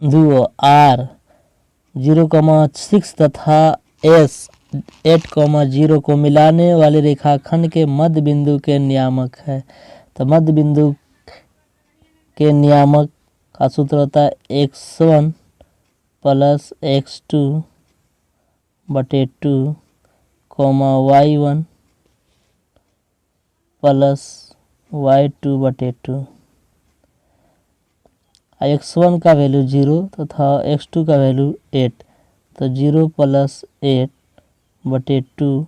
R 0,6 तथा S 8,0 को मिलाने वाले रेखाखंड के मध्य बिंदु के नियामक है। तो मध्य बिंदु के नियामक का सूत्र होता है x1 प्लस x2 बटे 2 y1 प्लस y2 बटे 2। x1 का वैल्यू 0 तथा x2 का वैल्यू 8, तो 0 प्लस 8 बटे 2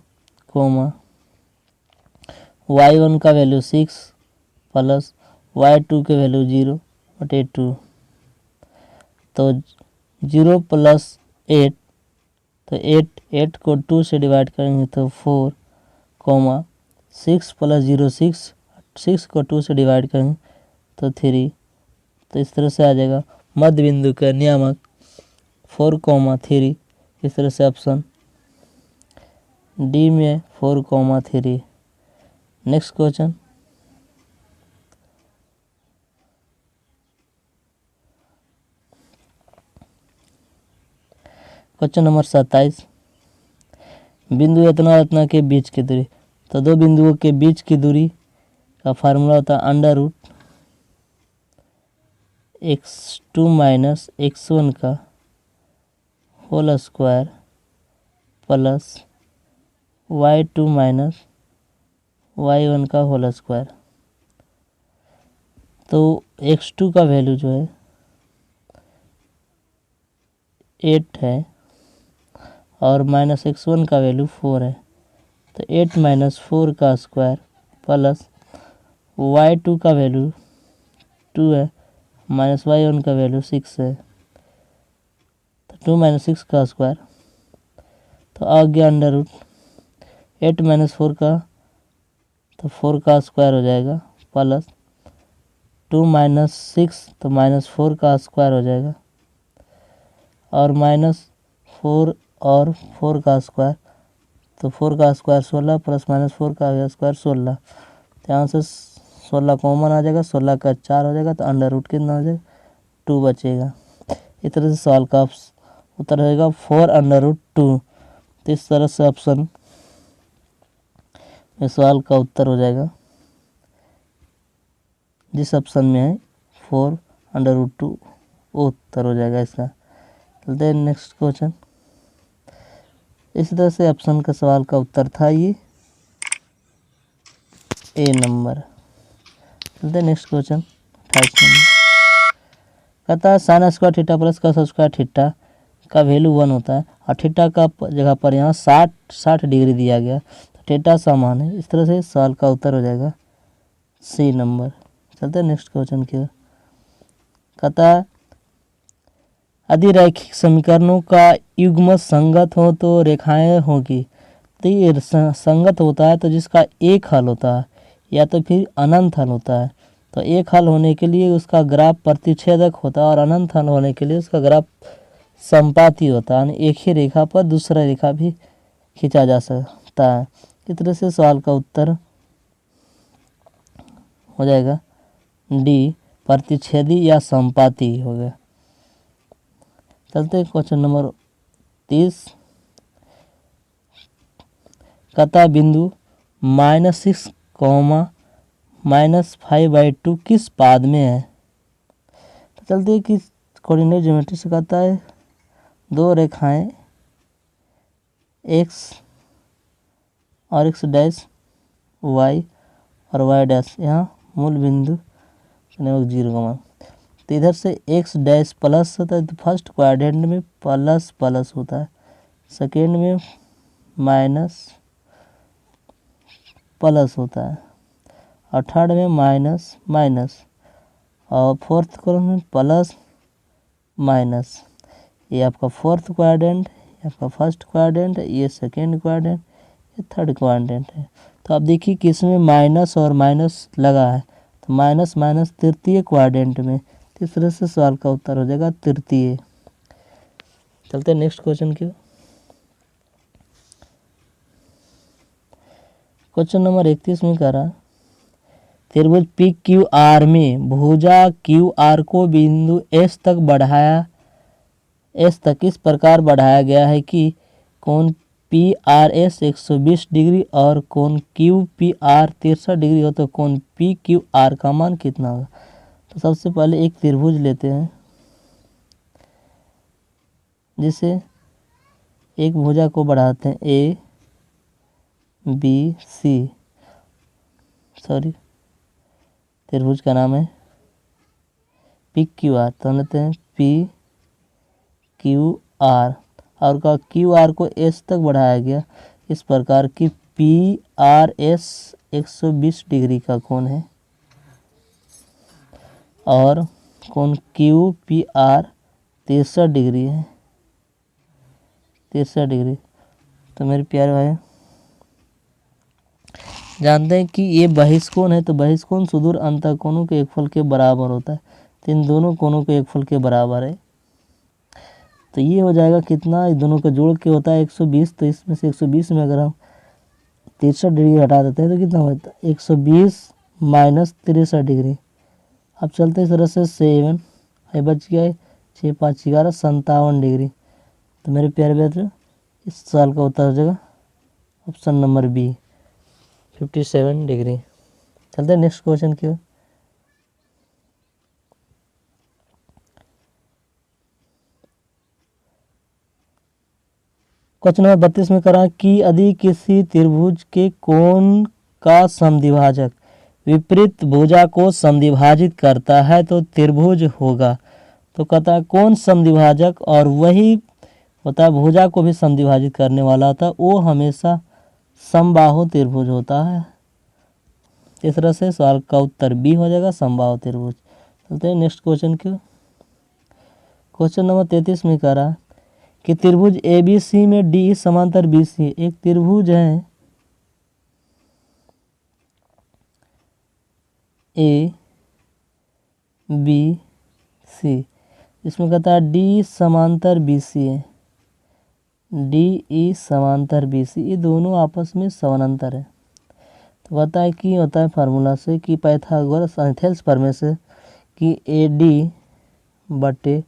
y1 का वैल्यू 6 प्लस y2 के वैल्यू 0 बटे 2, तो 0 प्लस 8, तो 8 को 2 से डिवाइड करेंगे तो 4, 6 प्लस 0 6 को 2 से डिवाइड करेंगे तो 3। तो इस तरह से आ जाएगा मध्य बिंदु का नियामक 4,3। इस तरह से ऑप्शन डी में 4,3। नेक्स्ट क्वेश्चन, क्वेश्चन नंबर 27, बिंदु इतना इतना के बीच की दूरी। तो दो बिंदुओं के बीच की दूरी का फार्मूला होता है under root x2 minus x1 का whole square plus y2 minus y1 का होल स्क्वायर। तो x2 का वैल्यू जो है 8 है और माइनस x1 का वैल्यू 4 है, तो 8 माइनस 4 का स्क्वायर प्लस y2 का वैल्यू 2 है माइनस y1 का वैल्यू 6 है, तो 2 माइनस 6 का स्क्वायर, तो आ गया अंडर रूट 8 माइनस 4 का, तो 4 का स्क्वायर हो जाएगा प्लस 2 माइनस 6, तो माइनस 4 का स्क्वायर हो जाएगा और माइनस 4 और 4 का स्क्वायर, तो 4 का स्क्वायर 16 प्लस माइनस 4 का स्क्वायर 16, तो यहाँ से 16 कॉमन आ जाएगा, 16 का 4 हो जाएगा, तो अंडर रूट कितना हो जाएगा 2 बचेगा। इस तरह से सवाल का उत्तर रहेगा 4 अंडर रूट 2। तो इस तरह से ऑप्शन में सवाल का उत्तर हो जाएगा जिस ऑप्शन में है 4 अंडर रूट 2 वो उत्तर हो जाएगा इसका। चलते हैं नेक्स्ट क्वेश्चन। इसी तरह से ऑप्शन का सवाल का उत्तर था ये ए नंबर। चलते हैं नेक्स्ट क्वेश्चन 28 नंबर। कहता है sine square theta plus cos square theta का वैल्यू 1 होता है और थीटा का जगह पर यहाँ 60 डिग्री दिया गया, तो थीटा समान है। इस तरह से सवाल का उत्तर हो जाएगा सी नंबर। चलते हैं नेक्स्ट क्वेश्चन की ओर। कहता है यदि रैखिक समीकरणों का युग्म संगत हो तो रेखाएं होगी। तो ये संगत होता है तो जिसका एक हल होता है या तो फिर अनंत हल होता है। तो एक हल होने के लिए उसका ग्राफ प्रतिच्छेदक होता है और अनंत हल होने के लिए उसका ग्राफ संपाती होता है, एक ही रेखा पर दूसरा रेखा भी खींचा जा सकता है। इस तरह से सवाल का उत्तर हो जाएगा डी प्रतिच्छेदी या संपाती हो गया। चलते हैं क्वेश्चन नंबर 30। कहता बिंदु -6, -5/2 किस पाद में है। तो चलते हैं कि कोऑर्डिनेट ज्योमेट्री से कहता है दो रेखाएं x और x डैश y और y डैश यहाँ मूल बिंदु 0, तो इधर से x डैश प्लस होता है, तो फर्स्ट क्वाड्रेंट में प्लस प्लस होता है, सेकेंड में माइनस प्लस होता है और थर्ड में माइनस माइनस और फोर्थ कॉलम में प्लस माइनस। ये आपका फोर्थ क्वाड्रेंट, ये आपका फर्स्ट क्वाड्रेंट, ये सेकेंड क्वाड्रेंट, ये थर्ड क्वाड्रेंट है। तो आप देखिए कि इसमें माइनस और माइनस लगा है, तो माइनस माइनस तृतीय क्वाड्रेंट में। इस तरह से सवाल का उत्तर हो जाएगा तृतीय। चलते हैं नेक्स्ट क्वेश्चन की। क्वेश्चन नंबर 31 में कह रहा त्रिभुज PQR में भुजा QR को बिंदु S तक बढ़ाया एस तक इस प्रकार बढ़ाया गया है कि कोण पी आर एस 120 डिग्री और कोण क्यू पी आर 63 डिग्री हो तो कोण पी क्यू आर का मान कितना होगा। तो सबसे पहले एक त्रिभुज लेते हैं, जिसे एक भुजा को बढ़ाते हैं ए बी सी, सॉरी त्रिभुज का नाम है पी क्यू आर, तो लेते हैं पी क्यू आर और का क्यू आर को एस तक बढ़ाया गया इस प्रकार की पी आर एस 120 डिग्री का कोण है और कोण क्यू पी आर 63 डिग्री है, 63 डिग्री। तो मेरे प्यारे भाई जानते हैं कि ये बहिष्कोण है, तो बहिष्कोण सुदूर अंतःकोणों के योगफल के बराबर होता है, तो इन दोनों कोणों के योगफल के बराबर है। तो ये हो जाएगा कितना, इन दोनों का जोड़ के होता है 120, तो इसमें से 120 में अगर हम 63 डिग्री हटा देते हैं तो कितना होता है 120 माइनस 63 डिग्री। अब चलते इस तरह से 7 है बच गया है 6 5 11 57 डिग्री। तो मेरे प्यारे मित्र इस साल का उत्तर हो जाएगा ऑप्शन नंबर बी 57 डिग्री। चलते हैं नेक्स्ट क्वेश्चन की ओर। क्वेश्चन नंबर 32 में करा कि यदि किसी त्रिभुज के कोण का समद्विभाजक विपरीत भुजा को समद्विभाजित करता है तो त्रिभुज होगा। तो कहता है कौन समद्विभाजक और वही होता है भुजा को भी समद्विभाजित करने वाला होता है, वो हमेशा समबाहु त्रिभुज होता है। इस तरह से सवाल का उत्तर बी हो जाएगा समबाहु त्रिभुज। चलते हैं नेक्स्ट क्वेश्चन की। क्वेश्चन नंबर 33 में कह रहा है कि त्रिभुज ए बी सी में डी समांतर बी सी, एक त्रिभुज है ए बी सी, इसमें कहता है डी समांतर बी सी है, डी ई समांतर बी सी, ये दोनों आपस में समानांतर है। तो कहता है कि होता है फार्मूला से कि पाइथागोरस एंगल्स प्रमेय से कि ए डी बटे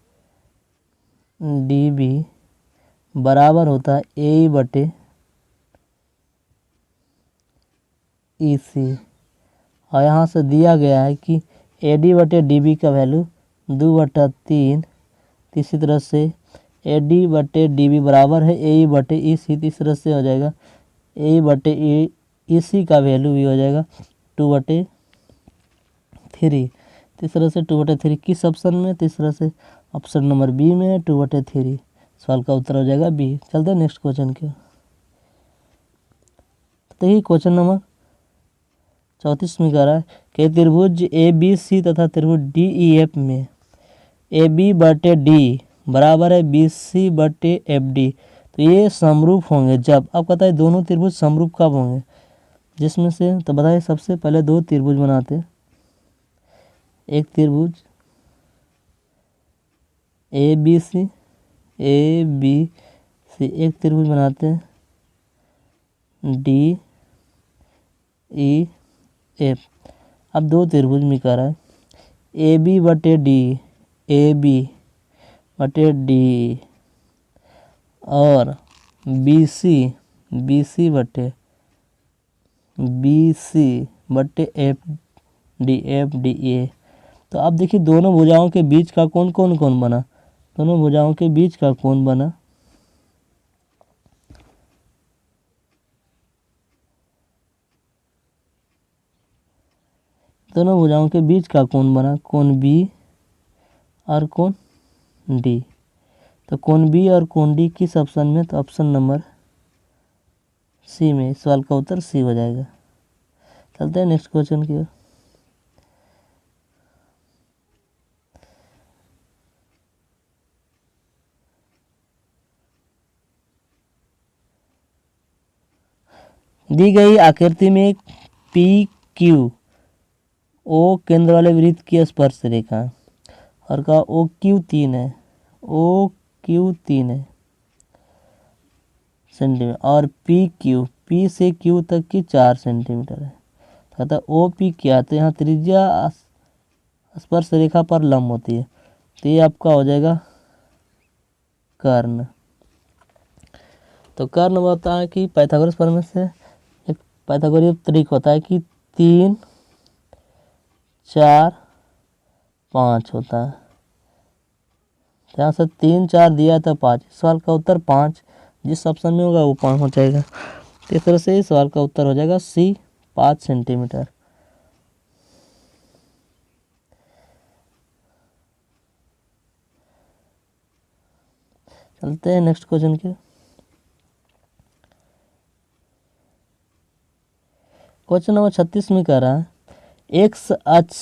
डी बी बराबर होता है ए बटे ई सी, और यहाँ से दिया गया है कि ए डी बटे डी बी का वैल्यू 2/3, इसी तरह से ए डी बटे डी बी बराबर है ए बटे ई सी, इस तरह से हो जाएगा ए बटे ई सी का वैल्यू भी हो जाएगा 2/3, तीसरे से 2/3 किस ऑप्शन में, तीसरा से ऑप्शन नंबर बी में 2/3, सवाल का उत्तर हो जाएगा बी। चलते हैं नेक्स्ट क्वेश्चन के। तो ये क्वेश्चन नंबर 34 में कह रहा है कि त्रिभुज ए बी सी तथा त्रिभुज डी ई एफ में ए बी बटे डी बराबर है बी सी बटे एफ डी, तो ये समरूप होंगे जब, अब कहता है दोनों त्रिभुज समरूप कब होंगे, जिसमें से तो बताइए सबसे पहले दो त्रिभुज बनाते, एक त्रिभुज ए बी सी, एक त्रिभुज बनाते हैं डी ई एफ। अब दो त्रिभुज में कह रहा है ए बी बटे डी, ए बी बटे डी और बी सी बटे एफ डी ए। तो अब देखिए दोनों भुजाओं के बीच का कोण कौन बना, दोनों भुजाओं के बीच का कोण बना दोनों भुजाओं के बीच का कोण बना कोण बी और कोण डी। तो कोण बी और कोण डी किस ऑप्शन में, तो ऑप्शन नंबर सी में, सवाल का उत्तर सी हो जाएगा। चलते हैं नेक्स्ट क्वेश्चन की ओर। दी गई आकृति में पी क्यू ओ केंद्र वाले वृत्त की स्पर्श रेखा और का ओ क्यू 3 है, ओ क्यू 3 है सेंटीमीटर और पी से क्यू तक की 4 सेंटीमीटर है। कहता ओ पी क्या, तो यहाँ त्रिज्या स्पर्श रेखा पर लंब होती है, तो ये आपका हो जाएगा कर्ण। तो कर्ण होता है कि पाइथागोरस प्रमेय से एक पाइथागोरस तरीका होता है कि 3 4 5 होता है। यहाँ से 3 4 दिया था 5, इस सवाल का उत्तर 5 जिस ऑप्शन में होगा वो 5 हो जाएगा। तो इस तरह से इस सवाल का उत्तर हो जाएगा सी 5 सेंटीमीटर। चलते हैं नेक्स्ट क्वेश्चन के। क्वेश्चन नंबर 36 में कह रहा है एक्स अक्ष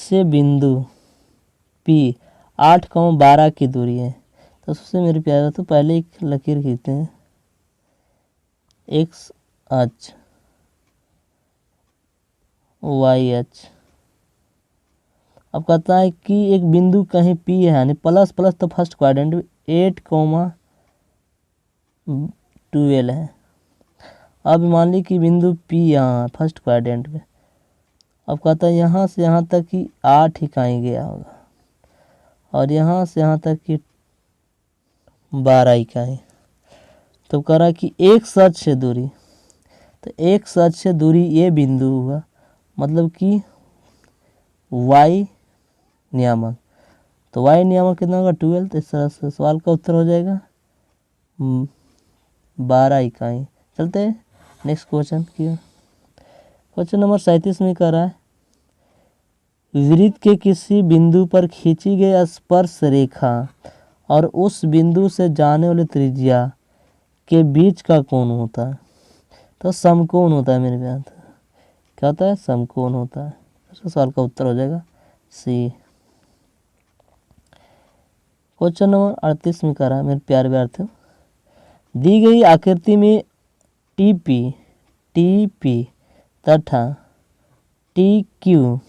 से बिंदु P 8,12 की दूरी है। तो सबसे मेरे प्यारे तो पहले एक लकीर खींचते हैं। एक्स अक्ष वाई अक्ष। अब कहता है कि एक बिंदु कहीं P है यानी प्लस प्लस तो फर्स्ट क्वाड्रेंट 8,12 है। अब मान ली कि बिंदु P यहाँ फर्स्ट क्वाड्रेंट में। अब कहता है यहाँ से यहाँ तक कि 8 इकाई गया होगा और यहाँ से यहाँ तक कि 12 इकाई। तो कह रहा कि एक सच से दूरी, तो एक सच से दूरी ये बिंदु हुआ, मतलब कि y नियामक। तो y नियामक कितना होगा 12। तो इस तरह से सवाल का उत्तर हो जाएगा 12 इकाई। चलते हैं नेक्स्ट क्वेश्चन की। क्वेश्चन नंबर 37 में कह रहा है वृत्त के किसी बिंदु पर खींची गई स्पर्श रेखा और उस बिंदु से जाने वाली त्रिज्या के बीच का कोण होता है। तो समकोण होता है मेरे प्यार। क्या होता है? समकोण होता है। तो सवाल का उत्तर हो जाएगा सी। क्वेश्चन नंबर 38 में कह रहा है मेरे प्यारे विद्यार्थियों दी गई आकृति में टीपी तथा TQ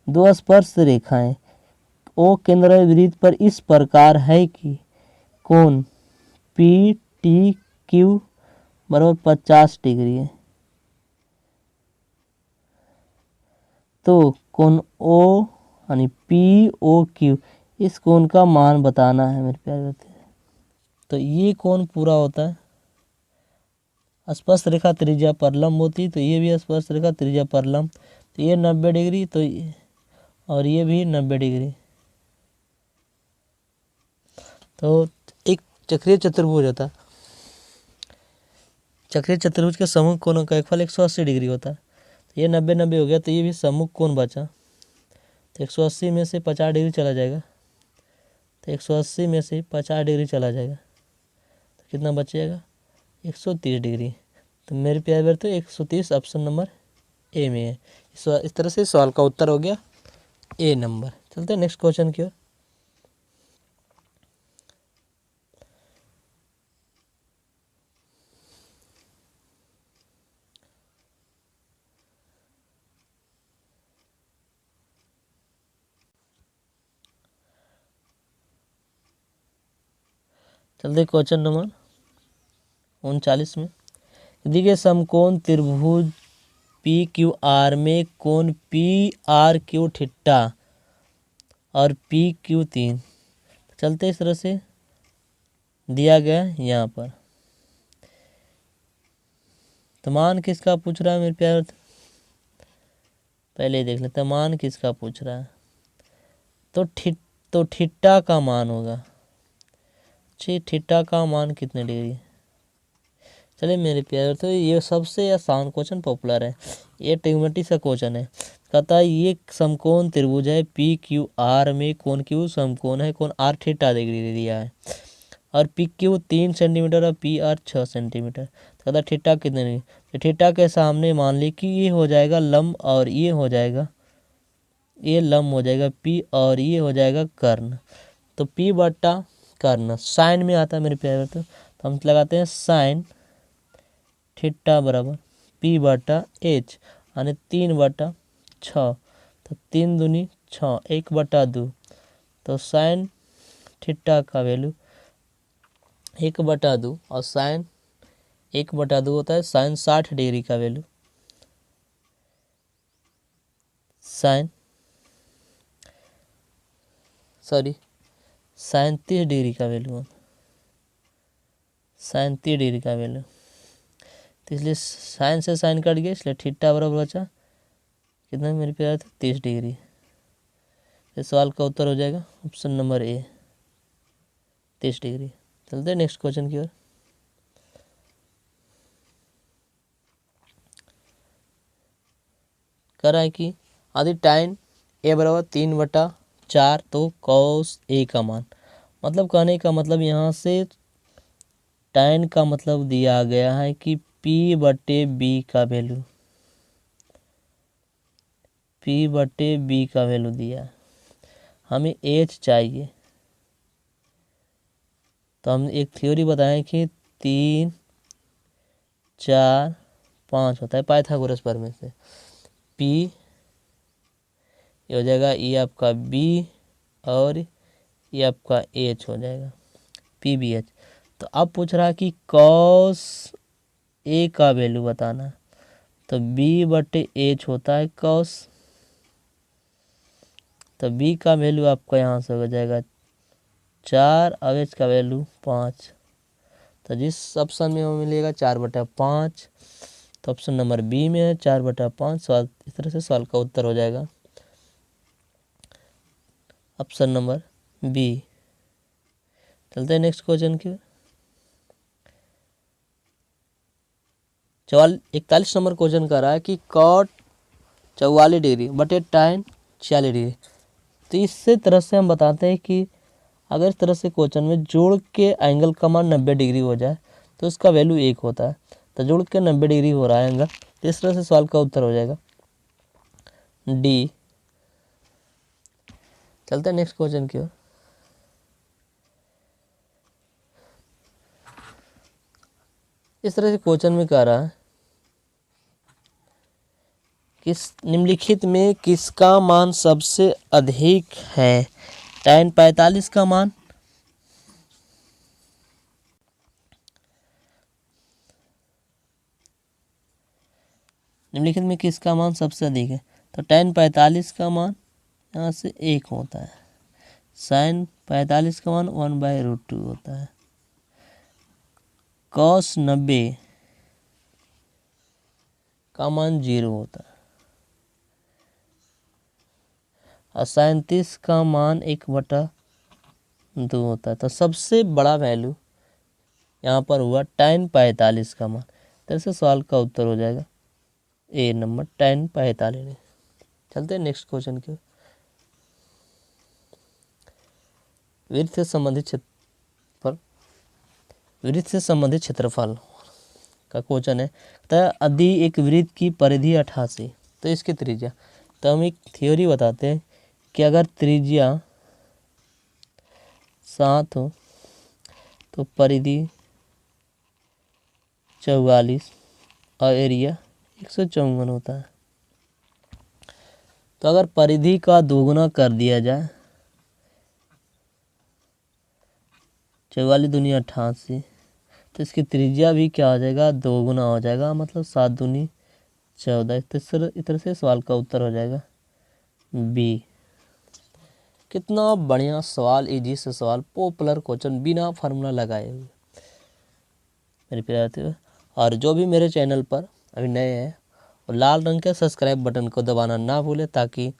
दो स्पर्श रेखाएं ओ केंद्र वृत्त पर इस प्रकार है कि कोण PTQ बराबर 50 डिग्री है। तो कोण O यानी POQ इस कोण का मान बताना है मेरे प्यारे बच्चे। तो ये कोण पूरा होता है स्पर्श रेखा त्रिज्या पर लंब होती, तो ये भी स्पर्श रेखा त्रिज्या पर लंब। तो ये 90 डिग्री तो और ये भी 90 डिग्री। तो एक चक्रीय चतुर्भुज होता है। चक्रीय चतुर्भुज के सम्मुख कोणों का फल 180 डिग्री होता है। तो ये 90 90 हो गया, तो ये भी सम्मुख कोण बचा। तो 180 में से 50 डिग्री चला जाएगा। तो 180 में से 50 डिग्री चला जाएगा तो कितना बचेगा 130 डिग्री। तो मेरे प्यारे बेर तो 130 ऑप्शन नंबर ए में है। इस तरह से सवाल का उत्तर हो गया ए नंबर। चलते हैं नेक्स्ट क्वेश्चन की ओर। चलते क्वेश्चन नंबर 39 में दी गई समकोण त्रिभुज PQR में कोण PRQ थीटा और PQ 3। चलते इस तरह से दिया गया यहाँ पर। तो मान किसका पूछ रहा है मेरे प्यारे? पहले ही देख लेते हैं मान किसका पूछ रहा है। तो थीटा का मान होगा। थीटा का मान कितने डिग्री? चलिए मेरे प्यारे तो ये सबसे आसान क्वेश्चन पॉपुलर है, ये ट्रिग्नोमेट्री का क्वेश्चन है। कहता है ये समकोण त्रिभुज है PQR में कोण Q समकोण है, कोण R थीटा डिग्री दिया है और PQ 3 सेंटीमीटर और PR 6 सेंटीमीटर। तो कहता है थीटा कितने डिग्री? तो थीटा के सामने मान ली कि ये हो जाएगा लंब और ये हो जाएगा, ये लंब हो जाएगा P और ये हो जाएगा कर्ण। तो P बटा कर्ण साइन में आता है मेरे प्यारे। तो हम लगाते हैं साइन थीटा बराबर P बटा H यानी 3/6। तो 3 दूनी 6 1/2। तो साइन थीटा का वैल्यू 1/2 और साइन 1/2 होता है साइन 60 डिग्री का वैल्यू। साइन सॉरी 37 डिग्री का वैल्यू होता, 37 डिग्री का वैल्यू। तो इसलिए साइन से साइन कट गया, इसलिए थीटा बराबर बचा कितना मेरे प्यारे थे 30 डिग्री। इस सवाल का उत्तर हो जाएगा ऑप्शन नंबर ए 30 डिग्री। चलते हैं नेक्स्ट क्वेश्चन की ओर। कह रहा है कि आदि टाइन ए बराबर 3/4 तो कॉस ए का मान, मतलब कहने का मतलब यहाँ से टाइन का मतलब दिया गया है कि P/B का वैल्यू, P/B का वैल्यू दिया है, हमें H चाहिए। तो हम एक थ्योरी बताएं कि 3, 4, 5 होता है पाइथागोरस प्रमेय से। P ये हो जाएगा ये आपका B और ये आपका H हो जाएगा PBH। तो अब पूछ रहा है कि कॉस ए का वैल्यू बताना, तो B/H होता है कॉस, तो B का वैल्यू आपका यहाँ से हो जाएगा 4 और H का वैल्यू 5। तो जिस ऑप्शन में हमें मिलेगा 4/5, तो ऑप्शन नंबर बी में है 4/5। सवाल इस तरह से सवाल का उत्तर हो जाएगा ऑप्शन नंबर बी। चलते हैं नेक्स्ट क्वेश्चन की। 41 नंबर क्वेश्चन कर रहा है कि कॉट 44 डिग्री बटे टाइन 46 डिग्री। तो इससे तरह से हम बताते हैं कि अगर इस तरह से क्वेश्चन में जोड़ के एंगल का मान 90 डिग्री हो जाए तो उसका वैल्यू 1 होता है। तो जोड़ के 90 डिग्री हो रहा है एंगल, तो इस तरह से सवाल का उत्तर हो जाएगा डी। चलते हैं नेक्स्ट क्वेश्चन की ओर। इस तरह से क्वेश्चन में कह रहा है किस निम्नलिखित में किसका मान सबसे अधिक है। tan 45 का मान, निम्नलिखित में किसका मान सबसे अधिक है, तो tan 45 का मान यहाँ से 1 होता है, sin 45 का मान 1/√2 होता है, cos 90 का मान 0 होता है और sin 30 का मान 1/2 होता है। तो सबसे बड़ा वैल्यू यहाँ पर हुआ tan 45 का मान। तो ऐसे सवाल का उत्तर हो जाएगा ए नंबर tan 45। चलते हैं नेक्स्ट क्वेश्चन की। वृत्त से संबंधित क्षेत्रफल का क्वेश्चन है। तो यदि एक वृत्त की परिधि 88 तो इसकी त्रिज्या, तो हम एक थ्योरी बताते हैं कि अगर त्रिज्या 7 हो तो परिधि 44 और एरिया 154 होता है। तो अगर परिधि का दोगुना कर दिया जाए, 44 दूनी 88, तो इसकी त्रिज्या भी क्या हो जाएगा, दोगुना हो जाएगा, मतलब 7 दूनी 14। इस तरह से सवाल का उत्तर हो जाएगा बी। कितना बढ़िया सवाल, इजी से सवाल, पॉपुलर क्वेश्चन बिना फार्मूला लगाए हुए मेरे प्यारे। और जो भी मेरे चैनल पर अभी नए हैं और लाल रंग के सब्सक्राइब बटन को दबाना ना भूले, ताकि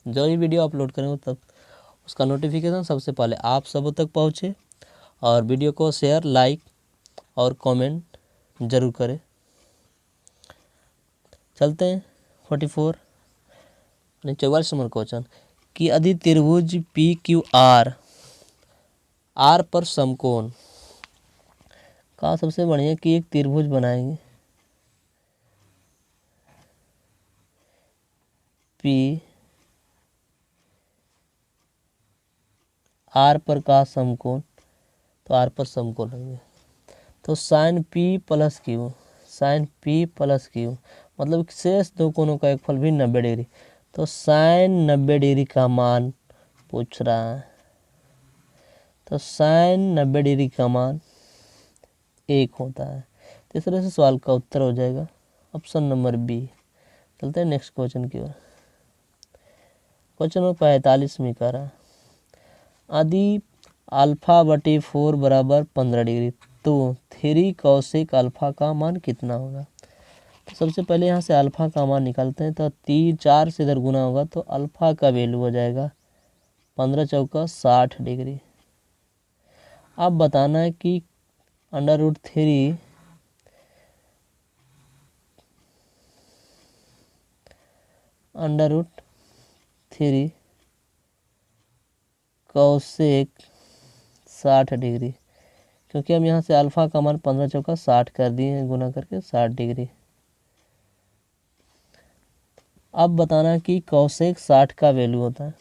जो भी वीडियो अपलोड करें तब उसका नोटिफिकेशन सबसे पहले आप सब तक पहुँचे। और वीडियो को शेयर, लाइक और कमेंट जरूर करें। चलते हैं 44 नंबर क्वेश्चन कि यदि त्रिभुज PQR R पर समकोण का, सबसे बढ़िया कि एक त्रिभुज बनाएंगे R पर का समकोण, तो R पर समकोण लेंगे तो sin P प्लस Q मतलब शेष दो कोणों का एक फल भी 90 डिग्री। तो sin 90 डिग्री का मान पूछ रहा है, तो sin 90 डिग्री का मान 1 होता है। तो इस तरह से सवाल का उत्तर हो जाएगा ऑप्शन नंबर बी। चलते हैं नेक्स्ट क्वेश्चन की ओर। क्वेश्चन नंबर 45 में कह रहा है यदि अल्फा बटे 4 बराबर 15 डिग्री तो 3 कौशिक अल्फा का मान कितना होगा। तो सबसे पहले यहाँ से अल्फा का मान निकालते हैं। तो 4 से इधर गुना होगा तो अल्फा का वैल्यू हो जाएगा 15 चौका 60 डिग्री। अब बताना है कि √3 कौशिक 60 डिग्री, क्योंकि हम यहाँ से अल्फा का मान 15 चौका 60 कर दिए हैं, गुना करके 60 डिग्री। अब बताना कि कौशिक 60 का वैल्यू होता है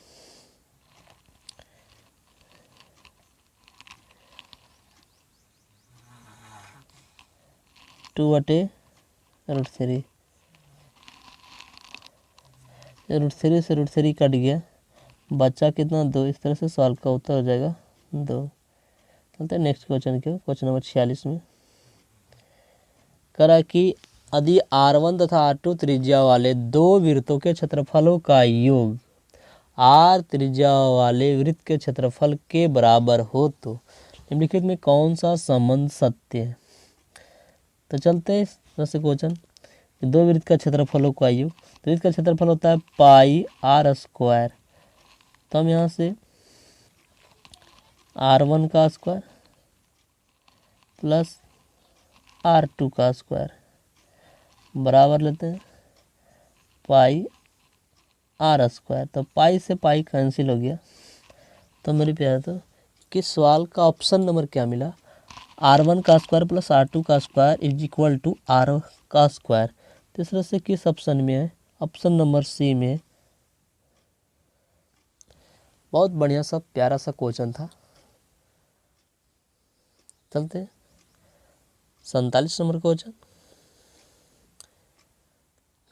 2/√3। √3 से √3 कट गया, बच्चा कितना 2। इस तरह से सवाल का उत्तर हो जाएगा 2। चलते हैं नेक्स्ट क्वेश्चन के, क्वेश्चन नंबर 46 में करा कि यदि R1 तथा R2 त्रिज्या वाले दो वृत्तों के क्षेत्रफलों का योग R त्रिज्या वाले वृत्त के क्षेत्रफल के बराबर हो तो निम्नलिखित में कौन सा संबंध सत्य है। तो चलते हैं जैसे क्वेश्चन, दो वृत्त का क्षेत्रफलों का योग, तो वृत्त का क्षेत्रफल होता है πr²। तो हम यहाँ से R1 का स्क्वायर प्लस R2 का स्क्वायर बराबर लेते हैं πr²। तो पाई से पाई कैंसिल हो गया। तो मेरे प्यारे तो किस सवाल का ऑप्शन नंबर क्या मिला, R1 का स्क्वायर प्लस R2 का square is equal to R का स्क्वायर। तो इस तरह से किस ऑप्शन में है, ऑप्शन नंबर सी में। बहुत बढ़िया सा प्यारा सा क्वेश्चन था। चलते हैं 47 नंबर क्वेश्चन,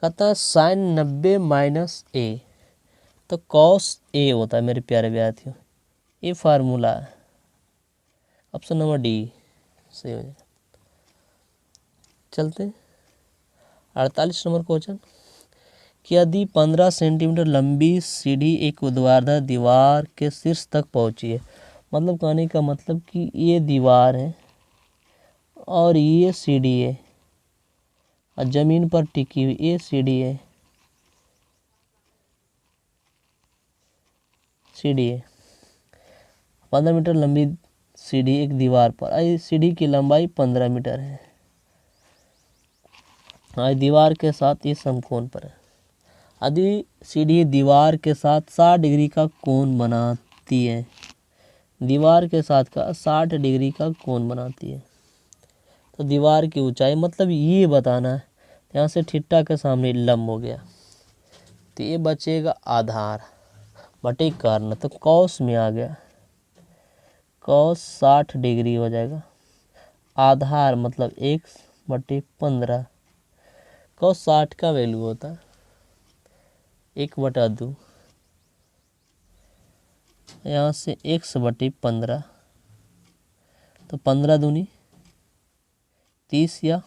कहता है साइन 90 माइनस ए। तो कॉस ए होता है मेरे प्यारे विद्यार्थियों, ये फार्मूला है। ऑप्शन नंबर डी सही हो जाएगा। चलते 48 नंबर क्वेश्चन कि यदि 15 सेंटीमीटर लंबी सीढ़ी एक ऊर्ध्वाधर दीवार के शीर्ष तक पहुंची है, मतलब कहने का मतलब कि ये दीवार है और ये सीढ़ी है और जमीन पर टिकी हुई ये सीढ़ी है, 15 मीटर लंबी सीढ़ी एक दीवार पर, इस सीढ़ी की लंबाई 15 मीटर है और दीवार के साथ ये समकोण पर है। यदि सीढ़ी दीवार के साथ 60 डिग्री का कोण बनाती है, दीवार के साथ का 60 डिग्री का कोण बनाती है, तो दीवार की ऊंचाई मतलब ये बताना है। यहाँ से थीटा के सामने लंब हो गया, तो ये बचेगा आधार बटे कर्ण, तो कॉस में आ गया, कॉस 60 डिग्री हो जाएगा। आधार मतलब x/15, कॉस 60 का वैल्यू होता है 1/2, यहाँ से x/15, तो 15 दूनी 30 या,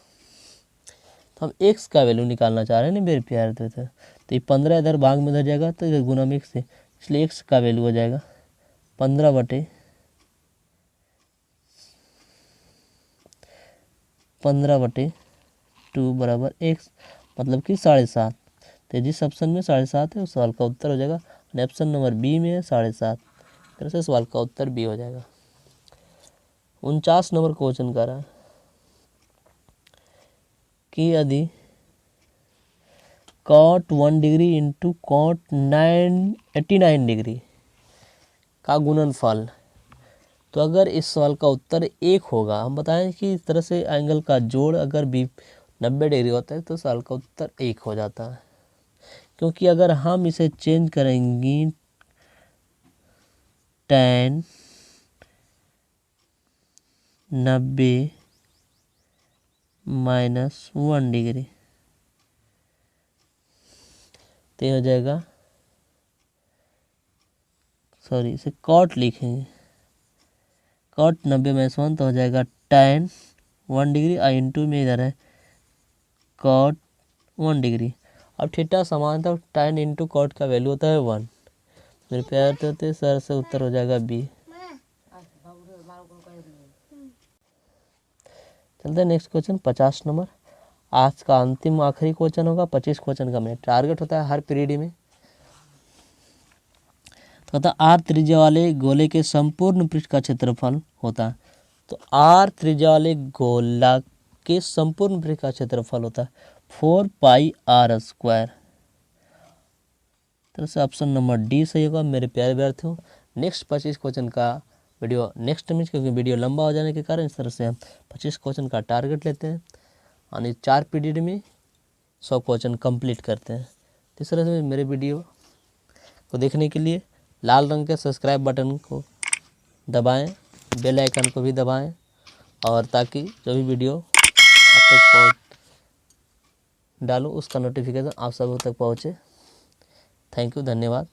तो हम x का वैल्यू निकालना चाह रहे हैं ना मेरे प्यारे। तो ये 15 इधर भाग में इधर जाएगा तो इधर गुना में x से, इसलिए x का वैल्यू हो जाएगा 15/2 बराबर x, मतलब कि 7.5। तो जिस ऑप्शन में 7.5 है उस सवाल का उत्तर हो जाएगा। ऑप्शन नंबर बी में है 7.5, तरह से सवाल का उत्तर बी हो जाएगा। 49 नंबर क्वेश्चन कर रहा है कि यदि cot 1 degree into cot 89 degree का गुणनफल, तो अगर इस सवाल का उत्तर 1 होगा, हम बताएं कि इस तरह से एंगल का जोड़ अगर भी 90 डिग्री होता है तो सवाल का उत्तर 1 हो जाता है। क्योंकि अगर हम इसे चेंज करेंगे tan 90 माइनस 1 डिग्री, तो हो जाएगा, सॉरी इसे कॉट लिखेंगे, कॉट 90 माइनस 1 तो हो जाएगा tan 1 डिग्री और इंटू में इधर है कॉट 1 डिग्री। अब थीटा समान था, tan इंटू कॉट का वैल्यू होता है 1। मेरे प्यार होते सर से उत्तर हो जाएगा बी। चलते हैं नेक्स्ट क्वेश्चन 50 नंबर। आज का अंतिम आखिरी क्वेश्चन होगा, 25 क्वेश्चन का मेरा टारगेट होता है हर पीरियड में। तो कहता आर त्रिज्या वाले गोले के संपूर्ण पृष्ठ का क्षेत्रफल होता है। तो आर त्रिज्या वाले गोला के संपूर्ण पृष्ठ का क्षेत्रफल होता है 4 पाई आर स्क्वायर। तरह से ऑप्शन नंबर डी सही होगा मेरे प्यारे विद्यार्थियों। नेक्स्ट 25 क्वेश्चन का वीडियो नेक्स्ट में, क्योंकि वीडियो लंबा हो जाने के कारण इस तरह से हम 25 क्वेश्चन का टारगेट लेते हैं और 4 पीरियड में 100 क्वेश्चन कंप्लीट करते हैं। इस तरह से मेरे वीडियो को देखने के लिए लाल रंग के सब्सक्राइब बटन को दबाएं, बेल आइकन को भी दबाएं, और ताकि जो भी वीडियो आप तक डालूँ उसका नोटिफिकेशन आप सब तक पहुँचे। थैंक यू, धन्यवाद।